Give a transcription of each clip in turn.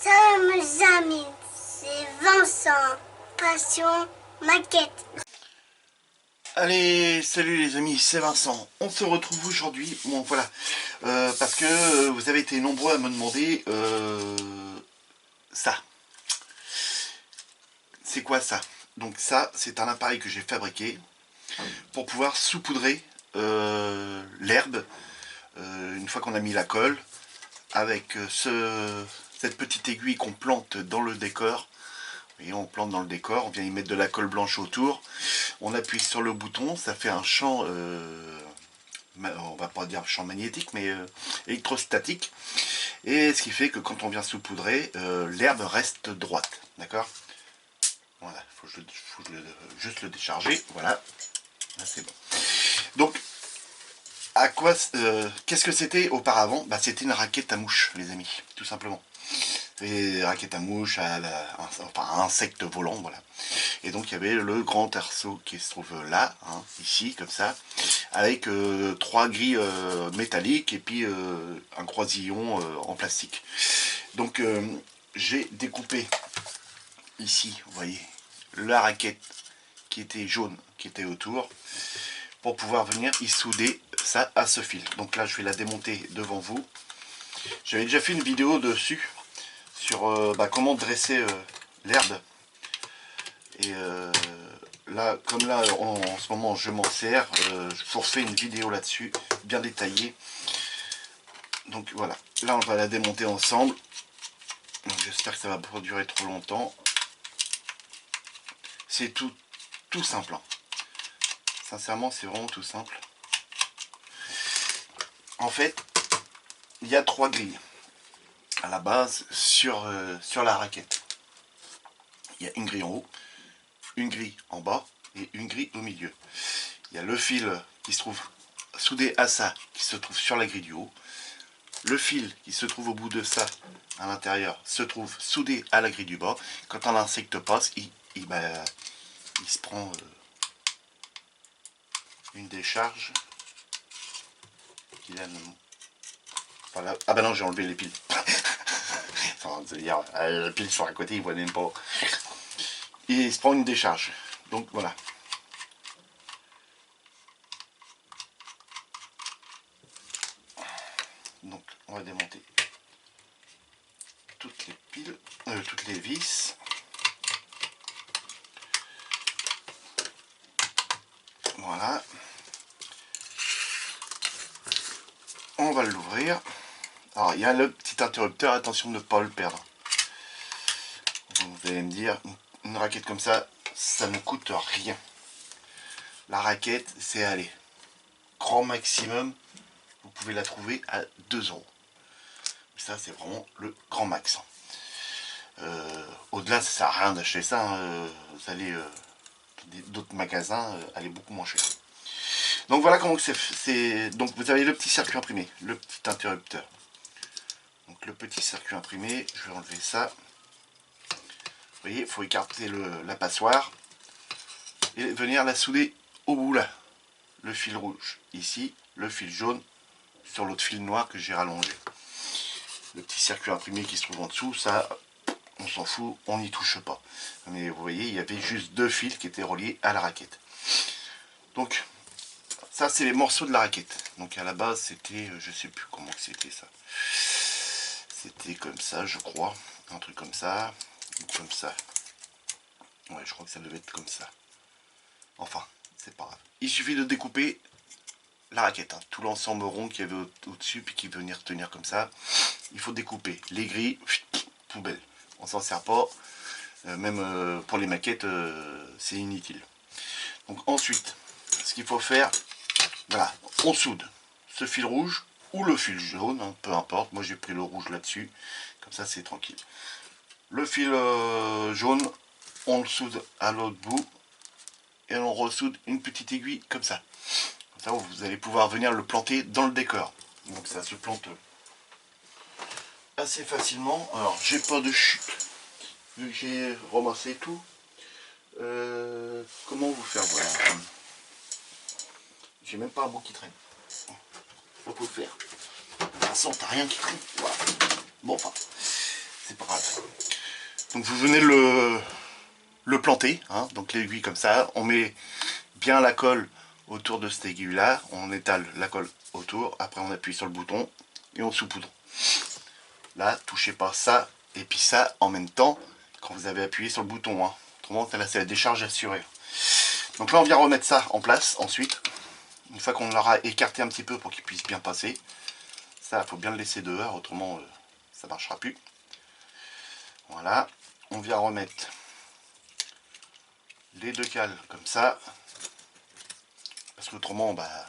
Salut mes amis, c'est Vincent, Passion Maquette. Allez, salut les amis, c'est Vincent. On se retrouve aujourd'hui, bon voilà, parce que vous avez été nombreux à me demander ça. C'est quoi ça? Donc ça, c'est un appareil que j'ai fabriqué pour pouvoir saupoudrer l'herbe une fois qu'on a mis la colle, avec cette petite aiguille qu'on plante dans le décor. Et on plante dans le décor, on vient y mettre de la colle blanche autour, on appuie sur le bouton, ça fait un champ, on va pas dire champ magnétique, mais électrostatique, et ce qui fait que quand on vient saupoudrer, l'herbe reste droite, d'accord? Voilà, faut juste le décharger, voilà, là c'est bon. Donc, qu'est-ce que c'était auparavant? Bah, c'était une raquette à mouches, les amis, tout simplement. Et raquette à mouches, enfin à insectes volants, voilà. Et donc il y avait le grand arceau qui se trouve là, hein, ici, comme ça, avec 3 grilles métalliques et puis un croisillon en plastique. Donc j'ai découpé ici, vous voyez, la raquette qui était jaune, qui était autour, pour pouvoir venir y souder ça à ce fil. Donc là je vais la démonter devant vous. J'avais déjà fait une vidéo dessus, sur comment dresser l'herbe. Et là, comme là en ce moment je m'en sers, je vous refais une vidéo là-dessus, bien détaillée. Donc voilà, là on va la démonter ensemble. J'espère que ça va pas durer trop longtemps. C'est tout simple, hein. Sincèrement, c'est vraiment tout simple. En fait, il y a 3 grilles à la base sur la raquette. Il y a une grille en haut, une grille en bas et une grille au milieu. Il y a le fil qui se trouve soudé à ça, qui se trouve sur la grille du haut. Le fil qui se trouve au bout de ça, à l'intérieur, se trouve soudé à la grille du bas. Quand un insecte passe, il se prend une décharge. Voilà. Ah bah non, j'ai enlevé les piles. C'est-à-dire, les piles sont à côté, ils voient même pas. Il se prend une décharge. Donc voilà. Donc on va démonter toutes les piles, toutes les vis. Voilà. On va l'ouvrir. Alors il y a le petit interrupteur, attention de ne pas le perdre. Vous allez me dire, une raquette comme ça, ça ne coûte rien. La raquette, c'est aller grand maximum, vous pouvez la trouver à 2 €. Ça c'est vraiment le grand max. Au-delà, ça sert à rien d'acheter ça, hein. Vous allez d'autres magasins, aller beaucoup moins cher. Donc voilà comment c'est. Donc vous avez le petit circuit imprimé, le petit interrupteur. Donc le petit circuit imprimé, je vais enlever ça. Vous voyez, il faut écarter la passoire et venir la souder au bout là. Le fil rouge ici, le fil jaune sur l'autre fil noir que j'ai rallongé. Le petit circuit imprimé qui se trouve en dessous, ça, on s'en fout, on n'y touche pas. Mais vous voyez, il y avait juste 2 fils qui étaient reliés à la raquette. Donc, ça c'est les morceaux de la raquette. Donc à la base, c'était, je sais plus comment c'était ça. C'était comme ça, je crois. Un truc comme ça, ou comme ça. Ouais, je crois que ça devait être comme ça. Enfin, c'est pas grave. Il suffit de découper la raquette, hein, tout l'ensemble rond qu'il y avait au-dessus, puis qui venait retenir comme ça. Il faut découper les grilles, poubelle. On s'en sert pas, même pour les maquettes, c'est inutile. Donc ensuite, ce qu'il faut faire, voilà, on soude ce fil rouge ou le fil jaune, hein, peu importe. Moi j'ai pris le rouge là-dessus, comme ça c'est tranquille. Le fil jaune, on le soude à l'autre bout et on ressoude une petite aiguille comme ça. Comme ça vous allez pouvoir venir le planter dans le décor. Donc ça se plante assez facilement. Alors j'ai pas de chute, vu que j'ai ramassé tout. Comment vous faire voir? J'ai même pas un bout qui traîne. Faut le faire. De toute façon, t'as rien qui traîne. Voilà. Bon, enfin, c'est pas grave. Donc vous venez le planter, hein, donc l'aiguille comme ça, on met bien la colle autour de cette aiguille là, on étale la colle autour, après on appuie sur le bouton et on saupoudre. Là, touchez pas ça et puis ça en même temps quand vous avez appuyé sur le bouton, hein. Autrement là c'est la décharge assurée. Donc là on vient remettre ça en place ensuite, une fois qu'on l'aura écarté un petit peu pour qu'il puisse bien passer. Ça, il faut bien le laisser dehors, autrement ça ne marchera plus. Voilà, on vient remettre les deux cales comme ça, parce qu'autrement, bah,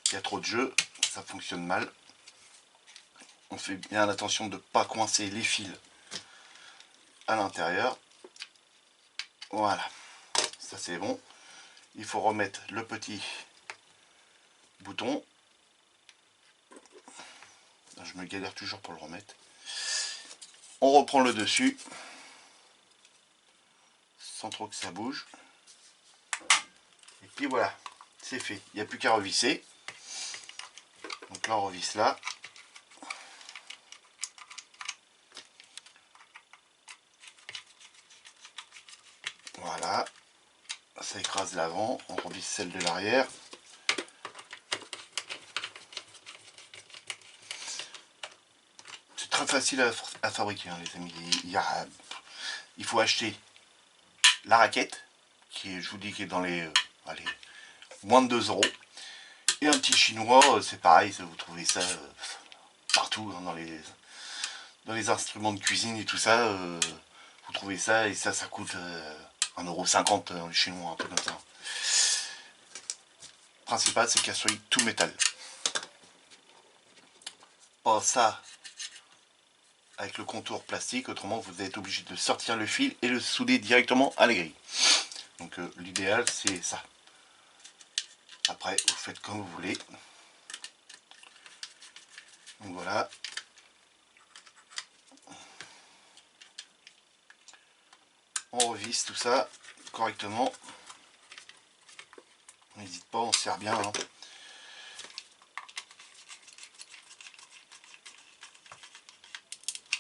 il y a trop de jeu, ça fonctionne mal. On fait bien attention de ne pas coincer les fils à l'intérieur. Voilà, ça c'est bon. Il faut remettre le petit bouton. Je me galère toujours pour le remettre. On reprend le dessus, sans trop que ça bouge. Et puis voilà, c'est fait. Il n'y a plus qu'à revisser. Donc là, on revisse là. Voilà. Ça écrase l'avant. On revisse celle de l'arrière. C'est très facile à fabriquer, hein, les amis. Il faut acheter la raquette, qui est, je vous dis, qui est dans les allez, moins de 2 €. Et un petit chinois, c'est pareil, vous trouvez ça partout, hein, dans les instruments de cuisine et tout ça. Vous trouvez ça et ça coûte 1,50 € dans les chinois, un peu comme ça. Le principal, c'est qu'elle soit tout métal. Pas ça avec le contour plastique, autrement vous allez être obligé de sortir le fil et le souder directement à la grille. Donc l'idéal c'est ça. Après vous faites comme vous voulez. Donc voilà. On revisse tout ça correctement. N'hésite pas, on serre bien. Hein.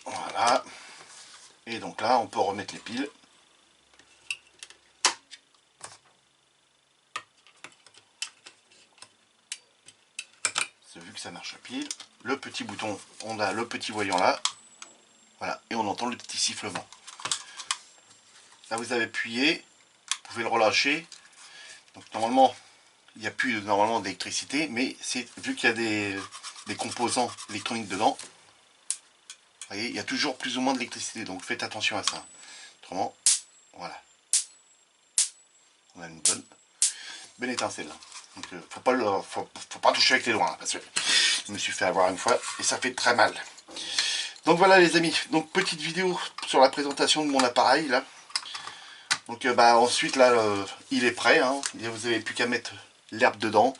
Voilà. Et donc là, on peut remettre les piles. C'est vu que ça marche à pile. Le petit bouton, on a le petit voyant là. Voilà. Et on entend le petit sifflement. Là, vous avez appuyé. Vous pouvez le relâcher. Donc normalement, il n'y a plus normalement d'électricité, mais c'est vu qu'il y a des composants électroniques dedans, vous voyez, il y a toujours plus ou moins d'électricité, donc faites attention à ça. Autrement, voilà. On a une bonne étincelle. Donc faut pas toucher avec les doigts, hein, parce que je me suis fait avoir une fois et ça fait très mal. Donc voilà les amis, donc petite vidéo sur la présentation de mon appareil là. Donc bah ensuite là il est prêt, hein. Vous n'avez plus qu'à mettre l'herbe dedans.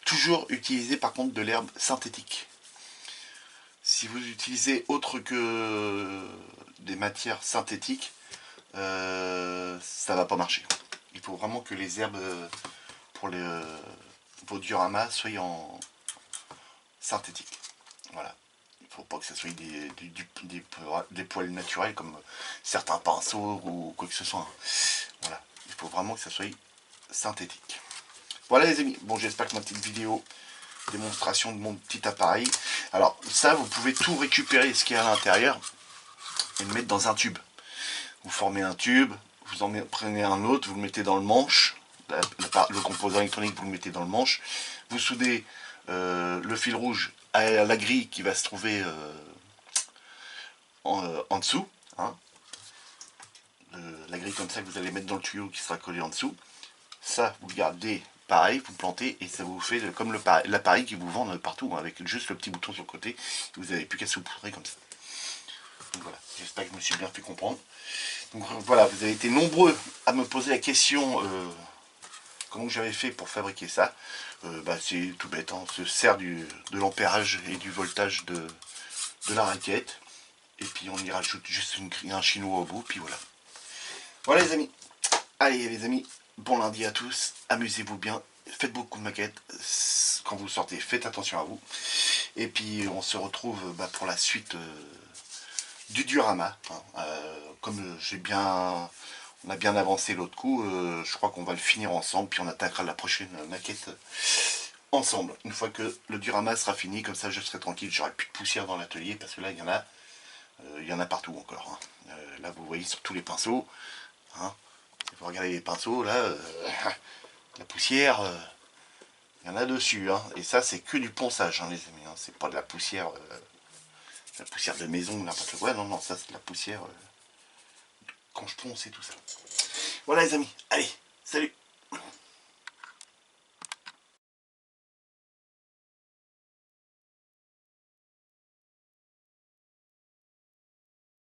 Toujours utiliser par contre de l'herbe synthétique. Si vous utilisez autre que des matières synthétiques, ça va pas marcher. Il faut vraiment que les herbes pour vos dioramas soient en synthétique. Voilà. Il ne faut pas que ce soit des poils naturels comme certains pinceaux ou quoi que ce soit. Voilà. Il faut vraiment que ça soit synthétique. Voilà les amis. Bon, j'espère que ma petite vidéo démonstration de mon petit appareil. Alors ça, vous pouvez tout récupérer ce qu'il y a à l'intérieur et le mettre dans un tube. Vous formez un tube, vous en prenez un autre, vous le mettez dans le manche, le composant électronique vous le mettez dans le manche, vous soudez le fil rouge à la grille qui va se trouver en dessous, hein. La grille comme ça que vous allez mettre dans le tuyau qui sera collé en dessous. Ça, vous le gardez pareil, vous plantez et ça vous fait comme l'appareil qui vous vend partout, hein, avec juste le petit bouton sur le côté. Vous n'avez plus qu'à saupoudrer comme ça. Donc voilà, j'espère que je me suis bien fait comprendre. Donc voilà, vous avez été nombreux à me poser la question comment j'avais fait pour fabriquer ça. Bah, c'est tout bête, hein, on se sert de l'ampérage et du voltage de la raquette. Et puis on y rajoute juste un chinois au bout, puis voilà. Voilà les amis. Allez les amis, bon lundi à tous, amusez-vous bien, faites beaucoup de maquettes, quand vous sortez, faites attention à vous. Et puis on se retrouve pour la suite du diorama. Hein. Comme on a bien avancé l'autre coup, je crois qu'on va le finir ensemble, puis on attaquera la prochaine maquette ensemble. Une fois que le diorama sera fini, comme ça je serai tranquille, j'aurai plus de poussière dans l'atelier, parce que là il y en a partout encore. Hein. Là vous voyez sur tous les pinceaux. Hein. Si vous regardez les pinceaux, là, la poussière, il y en a dessus. Hein. Et ça c'est que du ponçage, hein, les amis. Hein. C'est pas de la poussière de maison, n'importe quoi. Non, non, ça c'est de la poussière quand je ponce et tout ça. Voilà les amis, allez, salut!